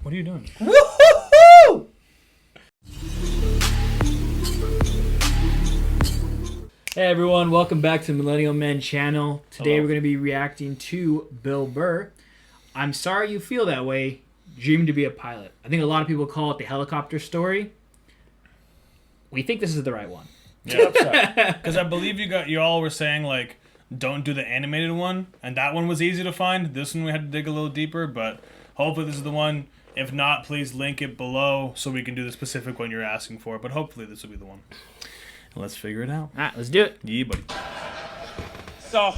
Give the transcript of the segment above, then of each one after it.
What are you doing? Woo-hoo-hoo! Hey everyone, welcome back to the Millennial Men channel. Today Hello. we're going to be reacting to Bill Burr. I'm sorry you feel that way. Dream to be a pilot. I think a lot of people call it the helicopter story. We think this is the right one. Yeah, because I believe you all were saying like don't do the animated one, and that one was easy to find. This one we had to dig a little deeper, but hopefully this is the one. If not, please link it below so we can do the specific one you're asking for. But hopefully this will be the one. Let's figure it out. All right, let's do it. Yeah, buddy. So,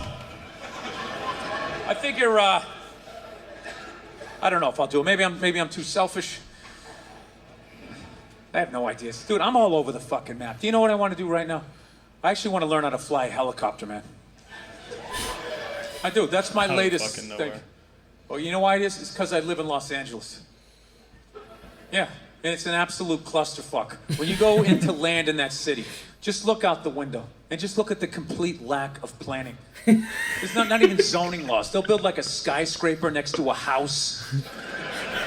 I figure, I don't know if I'll do it. Maybe I'm too selfish. I have no ideas. Dude, I'm all over the fucking map. Do you know what I want to do right now? I actually want to learn how to fly a helicopter, man. I do. That's my latest fucking thing. nowhere. Well, you know why it is? It's because I live in Los Angeles. Yeah, and it's an absolute clusterfuck. When you go into land in that city, just look out the window and just look at the complete lack of planning. There's not even zoning laws. They'll build like a skyscraper next to a house,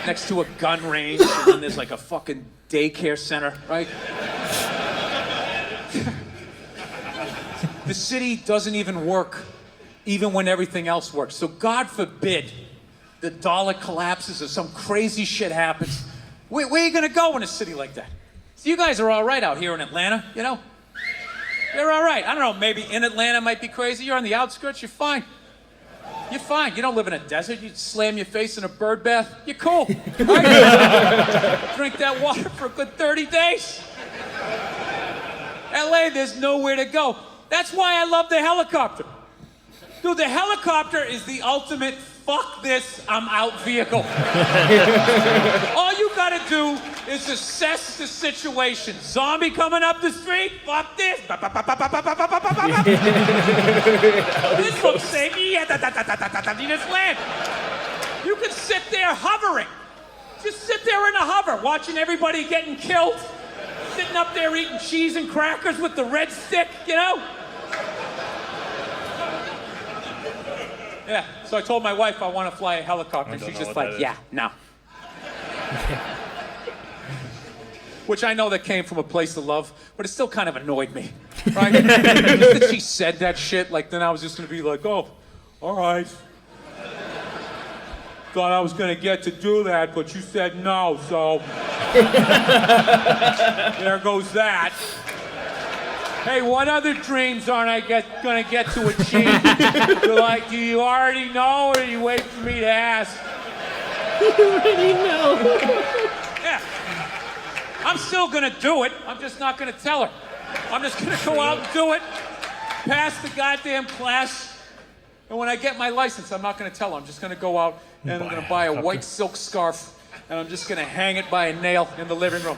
next to a gun range, and then there's like a fucking daycare center, right? The city doesn't even work, even when everything else works. So God forbid the dollar collapses or some crazy shit happens. Where are you gonna go in a city like that? So you guys are all right out here in Atlanta, you know? You're all right. I don't know, maybe in Atlanta might be crazy. You're on the outskirts, you're fine. You're fine. You don't live in a desert. You slam your face in a bird bath. You're cool. Right? Drink that water for a good 30 days. LA, there's nowhere to go. That's why I love the helicopter. Dude, the helicopter is the ultimate fuck this, I'm out vehicle. All you gotta do is assess the situation. Zombie coming up the street, fuck this. This looks safe. You just land. You can sit there hovering. Just sit there in a hover, watching everybody getting killed. Sitting up there eating cheese and crackers with the red stick, you know? Yeah, so I told my wife I want to fly a helicopter, and she's just like, yeah, no. Which I know that came from a place of love, but it still kind of annoyed me, right? Just that she said that shit, like then I was just going to be like, oh, all right. Thought I was going to get to do that, but you said no, so there goes that. Hey, what other dreams aren't I gonna get to achieve? You're like, do you already know, or do you wait for me to ask? You already know. Yeah. I'm still gonna do it. I'm just not gonna tell her. I'm just gonna go out and do it, pass the goddamn class, and when I get my license, I'm not gonna tell her. I'm just gonna go out and I'm gonna buy a white silk scarf, and I'm just gonna hang it by a nail in the living room.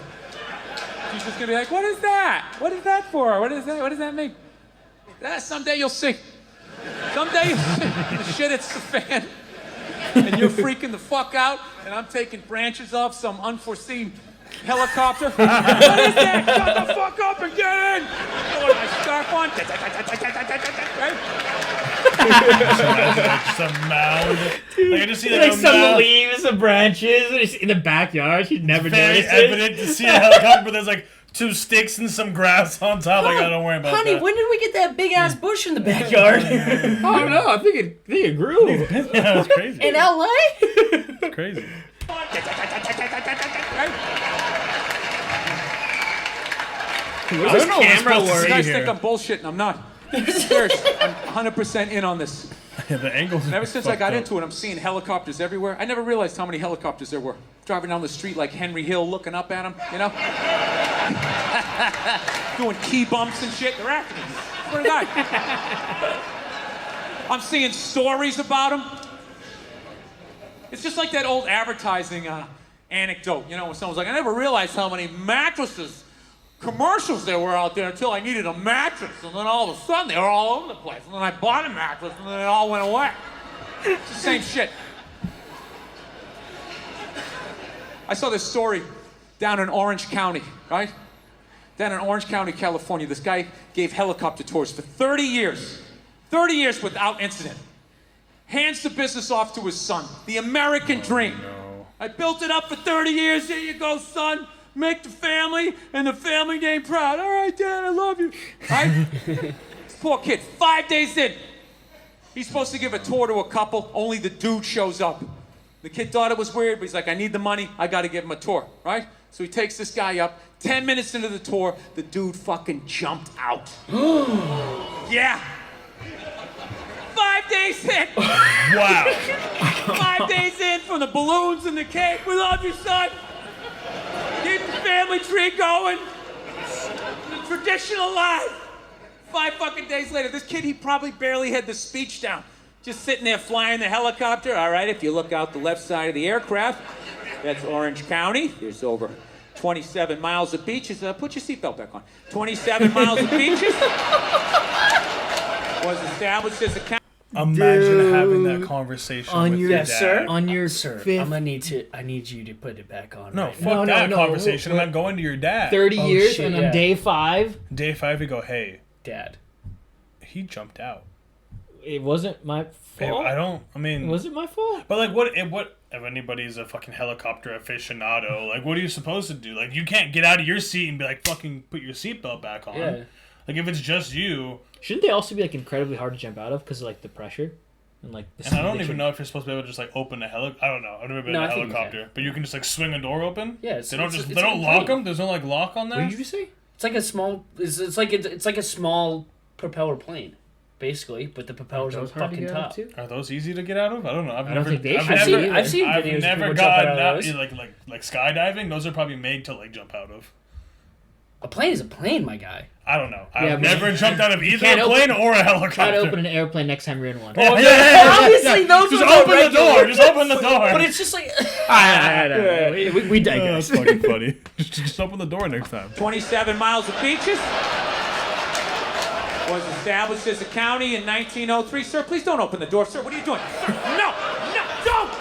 She's just gonna be like, what is that? What is that for? What is that? What does that mean? Someday you'll see. Someday you'll see. The shit hits the fan. And you're freaking the fuck out, and I'm taking branches off some unforeseen helicopter. What is that? Shut the fuck up and get in! Throwing my scarf on. Just a mound. Like, I just see Like a some mound. leaves, some branches in the backyard. She'd never Very noticed it. evident to see a helicopter, but there's like 2 sticks and some grass on top. Like, I don't worry about Honey, that. when did we get that big ass bush in the backyard? I don't know. I think it grew. Yeah, that's crazy. In LA? It's crazy. Where's this camera You work? guys here. think I'm bullshitting. I'm not. Serious. I'm 100% in on this. Yeah, the angles. And ever since I got into it, I'm seeing helicopters everywhere. I never realized how many helicopters there were. Driving down the street like Henry Hill, looking up at them, you know? Doing key bumps and shit. They're after me. Swear to God. I'm seeing stories about them. It's just like that old advertising anecdote, you know, when someone's like, I never realized how many mattresses, commercials there were out there until I needed a mattress, and then all of a sudden they were all over the place, and then I bought a mattress, and then it all went away. It's the same shit. I saw this story down in Orange County, right? Down in Orange County, California, this guy gave helicopter tours for 30 years. 30 years without incident. Hands the business off to his son. The American dream. No. I built it up for 30 years. Here you go, son. Make the family and the family name proud. All right, Dad, I love you. All right? This poor kid, 5 days in. He's supposed to give a tour to a couple. Only the dude shows up. The kid thought it was weird, but he's like, I need the money. I got to give him a tour, right? So he takes this guy up. 10 minutes into the tour, the dude fucking jumped out. Yeah. 5 days in. Wow. 5 days in from the balloons and the cake. We love you, son. Keep the family tree going. The tradition alive. 5 fucking days later, this kid, he probably barely had the speech down. Just sitting there flying the helicopter. All right, if you look out the left side of the aircraft, that's Orange County. There's over 27 miles of beaches. Put your seatbelt back on. 27 miles of beaches. Was established as a county. Imagine having that conversation On with your- your Yes, dad. sir. On your Sir, fifth I need you to put it back on. No, right fuck now. that no, conversation. what- I'm going to your dad. 30 Oh, years, shit, and on yeah. day 5, Day 5, you go, hey, Dad. he jumped out. it wasn't my fault. I mean, Was it my fault? but like, what if anybody's a fucking helicopter aficionado, like, what are you supposed to do? Like, you can't get out of your seat and be like, fucking put your seatbelt back on. Yeah. Like, if it's just you, Shouldn't they also be like incredibly hard to jump out of because of like the pressure and like the and I don't they even should- know if you're supposed to be able to just like open a heli. I don't know. I've never been No, in a I think you helicopter, but you can just like swing a door open. Yeah, they don't it's they like don't a lock plane. them. There's no like lock on What there. did you say? It's like a small. It's like a small propeller plane, basically, but the propeller's on the Those hard to fucking get out top. too? Are those easy to get out of? I don't know. I don't think they should I've be seen either. I've seen I've videos of never people jumping gotten out out of those. like skydiving. Those are probably made to like jump out of. A plane is a plane, my guy. I don't know. Yeah, I've but never jumped out of either can't a plane or a Try helicopter. to open an airplane next time you're in one. Obviously, those Just ones are open the regular. door. Just open the door. But it's just like. We Oh, digress. that's fucking funny. Just open the door next time. 27 miles of beaches. Was established as a county in 1903. Sir, please don't open the door. Sir, what are you doing? Sir, no, don't,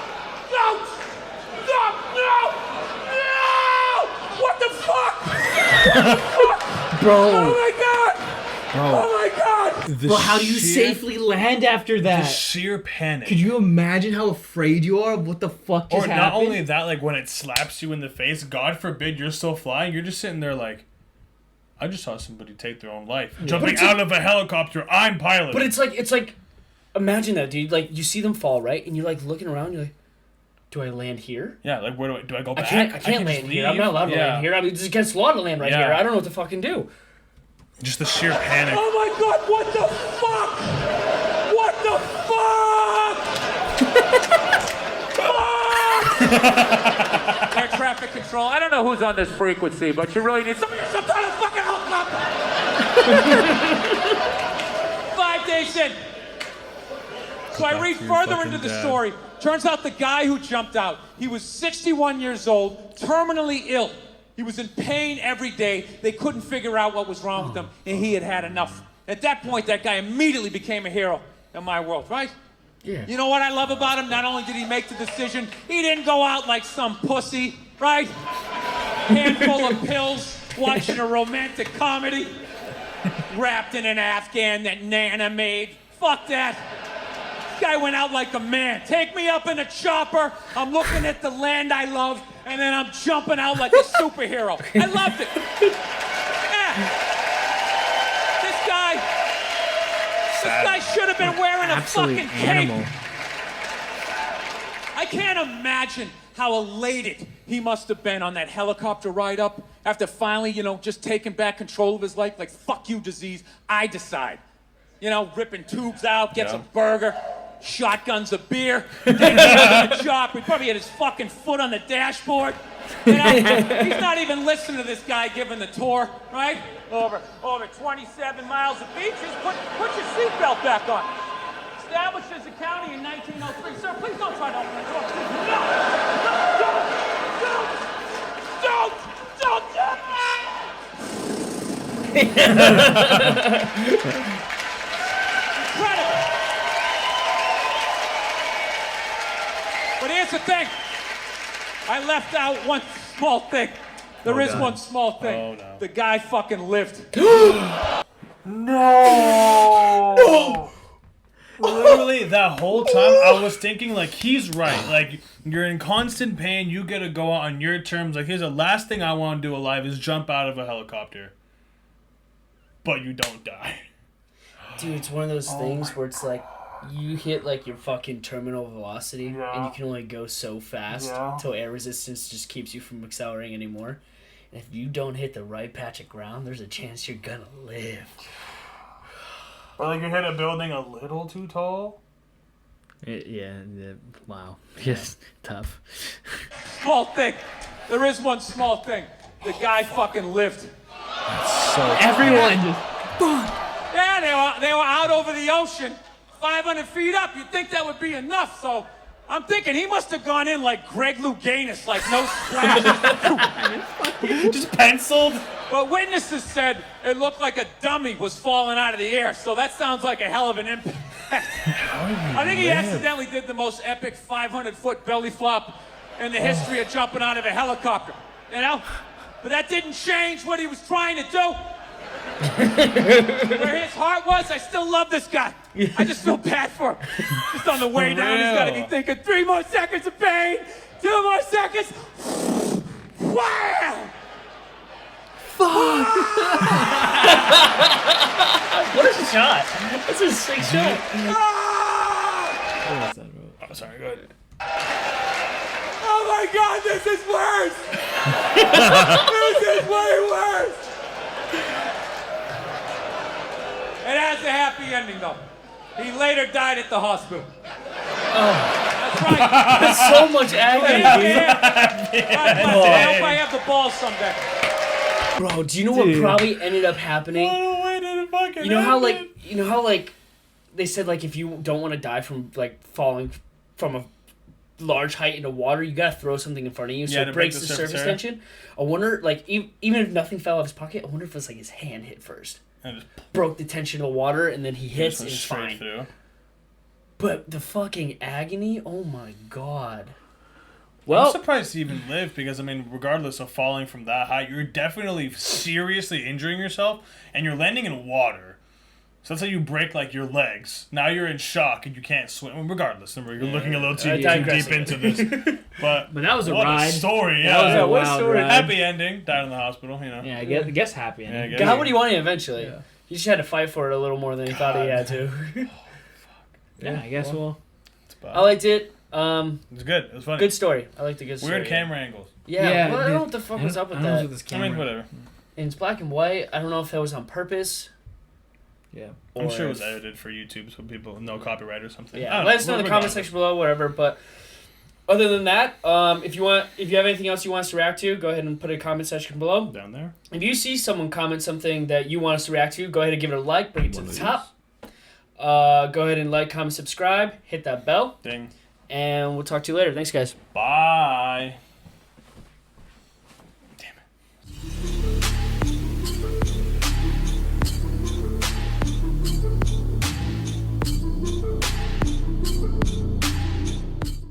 no, what the fuck? Bro. Oh my god! Oh my god! Bro, how do you safely land after The that? sheer panic. Could you imagine how afraid you are of what the fuck just Or happened? not only that, like when it slaps you in the face, God forbid you're still flying, you're just sitting there like, I just saw somebody take their own life. Jumping it's out of a helicopter, I'm piloting. But it's like, imagine that, dude. Like you see them fall, right, and you're like looking around. You're like, do I land here? yeah, like where do I go I back? can't just land here. leave? I'm not allowed to Yeah. land here. I mean, it's against law to land right Yeah. here. I don't know what to fucking do. Just the sheer panic. Oh my god, what the fuck? What the fuck? Air traffic control. I don't know who's on this frequency, but you really need some kind of fucking helicopter. 5 days in. So I read your further fucking into the dad. story. Turns out the guy who jumped out, he was 61 years old, terminally ill. He was in pain every day. They couldn't figure out what was wrong with him, and he had had enough. At that point, that guy immediately became a hero in my world, right? Yeah. You know what I love about him? Not only did he make the decision, he didn't go out like some pussy, right? Handful of pills, watching a romantic comedy, wrapped in an Afghan that Nana made. Fuck that. This guy went out like a man. Take me up in a chopper. I'm looking at the land I love, and then I'm jumping out like a superhero. I loved it. Yeah. This guy should have been wearing a Absolute fucking cape. animal. I can't imagine how elated he must have been on that helicopter ride up after finally, just taking back control of his life. Like, fuck you, disease. I decide. Ripping tubes out, gets a burger, shotguns a beer, takes it to the chop. He probably had his fucking foot on the dashboard. He's not even listening to this guy giving the tour, right? Over 27 miles of beaches. Put your seatbelt back on. Established as a county in 1903. Sir, please don't try to open the door. Don't! Incredible. But here's the thing. I left out one small thing. There is one small thing. Oh, no. The guy fucking lived. Literally, that whole time, I was thinking, like, he's right. Like, you're in constant pain. You gotta go out on your terms. Like, here's the last thing I want to do alive is jump out of a helicopter. But you don't die. Dude, it's one of those things where it's like, you hit, like, your fucking terminal velocity, and you can only go so fast until air resistance just keeps you from accelerating anymore. And if you don't hit the right patch of ground, there's a chance you're gonna live. Or, like, you hit a building a little too tall. Wow. Yes, tough. Small thing. There is one small thing. The guy fucking lived. So everyone just. Yeah, they were out over the ocean, 500 feet up. You'd think that would be enough, so I'm thinking he must have gone in like Greg Louganis, like no splash. Just penciled. But witnesses said it looked like a dummy was falling out of the air, so that sounds like a hell of an impact. I think he accidentally did the most epic 500-foot belly flop in the history of jumping out of a helicopter. You know? But that didn't change what he was trying to do. Where his heart was, I still love this guy. I just feel bad for him. Just on the way down, he's got to be thinking 3 more seconds of pain, 2 more seconds. Wow! What a shot! That's a sick shot. Ah! Oh, sorry, go ahead. Oh my God, this is worse! This is way worse! It has a happy ending, though. He later died at the hospital. That's right. That's so much agony, dude. I hope I have the balls someday. Bro, do you know what probably ended up happening? Oh, wait, did it fucking You know how like they said, like, if you don't want to die from, like, falling from a large height into water, you gotta throw something in front of you so it breaks the surface tension. I wonder, like, even if nothing fell out of his pocket, I wonder if it was like his hand hit first. And just Broke the tension of the water, and then he hits and it's straight fine. through. But the fucking agony, oh my God. I'm surprised he even lived because, I mean, regardless of falling from that height, you're definitely seriously injuring yourself, and you're landing in water. So that's how you break, like, your legs. Now you're in shock and you can't swim. Regardless, remember, you're looking a little too deep into this. But that was a what ride. A story, That was a wild ride. Happy ending. Died in the hospital, you know. Yeah, I guess happy ending. Yeah, Got what he wanted eventually. Yeah. He just had to fight for it a little more than he thought he had to. Yeah, I guess we'll. I liked it. It was good. It was funny. Good story. I liked the good story. Weird camera angles. Yeah, well, I don't know what the fuck was up with that. I mean, whatever. And it's black and white. I don't know if that was on purpose. Yeah. I'm sure it was edited for YouTube so people no copyright or something. Yeah, let us know in the comment section below, whatever. But other than that, if you have anything else you want us to react to, go ahead and put it in the comment section below. Down there. If you see someone comment something that you want us to react to, go ahead and give it a like, bring it to the top. Go ahead and like, comment, subscribe, hit that bell. Ding. And we'll talk to you later. Thanks, guys. Bye.